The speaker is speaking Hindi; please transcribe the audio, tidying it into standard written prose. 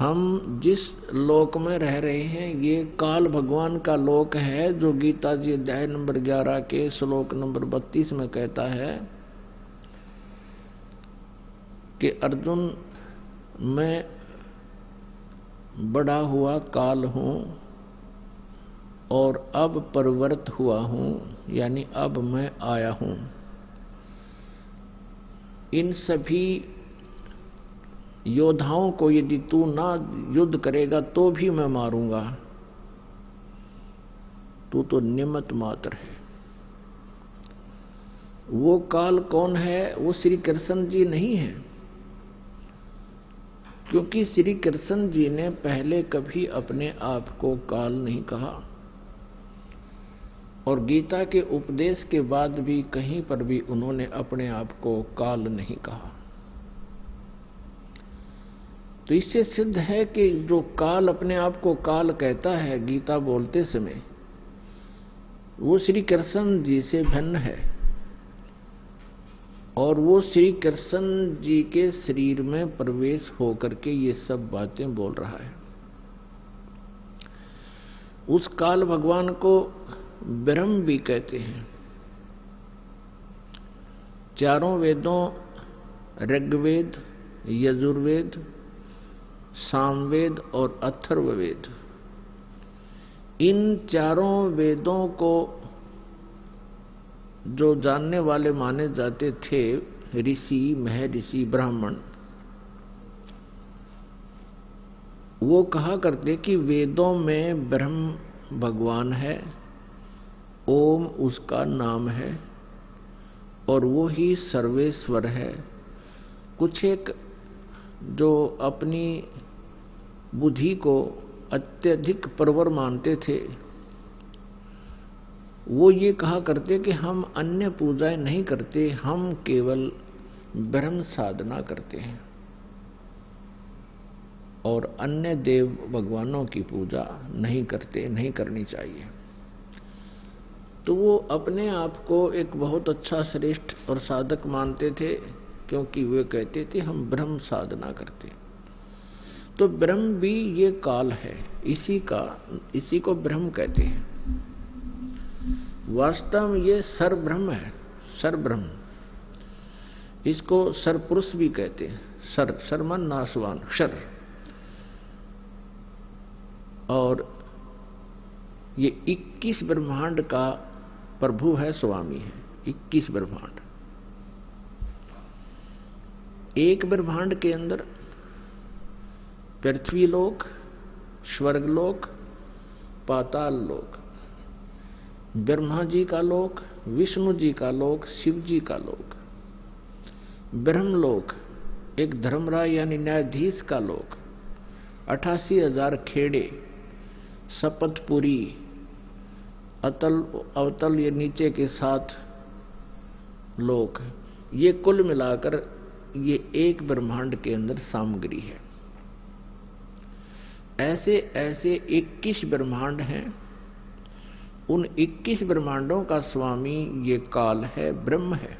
हम जिस लोक में रह रहे हैं ये काल भगवान का लोक है, जो गीता जी अध्याय नंबर 11 के श्लोक नंबर 32 में कहता है कि अर्जुन, मैं बड़ा हुआ काल हूं और अब परिवर्त हुआ हूं, यानी अब मैं आया हूं। इन सभी योद्धाओं को यदि तू ना युद्ध करेगा तो भी मैं मारूंगा, तू तो निमित्त मात्र है। वो काल कौन है? वो श्री कृष्ण जी नहीं है, क्योंकि श्री कृष्ण जी ने पहले कभी अपने आप को काल नहीं कहा और गीता के उपदेश के बाद भी कहीं पर भी उन्होंने अपने आप को काल नहीं कहा। तो इससे सिद्ध है कि जो काल अपने आप को काल कहता है गीता बोलते समय, वो श्री कृष्ण जी से भिन्न है और वो श्री कृष्ण जी के शरीर में प्रवेश होकर के ये सब बातें बोल रहा है। उस काल भगवान को ब्रह्म भी कहते हैं। चारों वेदों ऋग्वेद, यजुर्वेद, सामवेद और अथर्ववेद, इन चारों वेदों को जो जानने वाले माने जाते थे ऋषि, महर्षि, ब्राह्मण, वो कहा करते कि वेदों में ब्रह्म भगवान है, ओम उसका नाम है और वो ही सर्वेश्वर है। कुछ एक जो अपनी बुद्धि को अत्यधिक प्रवर मानते थे, वो ये कहा करते कि हम अन्य पूजाएं नहीं करते, हम केवल ब्रह्म साधना करते हैं और अन्य देव भगवानों की पूजा नहीं करते, नहीं करनी चाहिए। तो वो अपने आप को एक बहुत अच्छा श्रेष्ठ और साधक मानते थे, क्योंकि वे कहते थे हम ब्रह्म साधना करते। तो ब्रह्म भी ये काल है, इसी को ब्रह्म कहते हैं। वास्तव में ये सरब्रह्म है, सरब्रह्म। इसको सरपुरुष भी कहते हैं। सरमन नासवान, क्षर। और ये 21 ब्रह्मांड का प्रभु है, स्वामी है। 21 ब्रह्मांड। एक ब्रह्मांड के अंदर पृथ्वी लोक, स्वर्गलोक, पाताल लोक, ब्रह्मा जी का लोक, विष्णु जी का लोक, शिव जी का लोक, ब्रह्मलोक, एक धर्मराय यानी न्यायाधीश का लोक, 88,000 खेड़े, शपथपुरी, अतल अवतल ये नीचे के 7 लोक, ये कुल मिलाकर ये एक ब्रह्मांड के अंदर सामग्री है। ऐसे ऐसे 21 ब्रह्मांड हैं। उन 21 ब्रह्मांडों का स्वामी ये काल है, ब्रह्म है।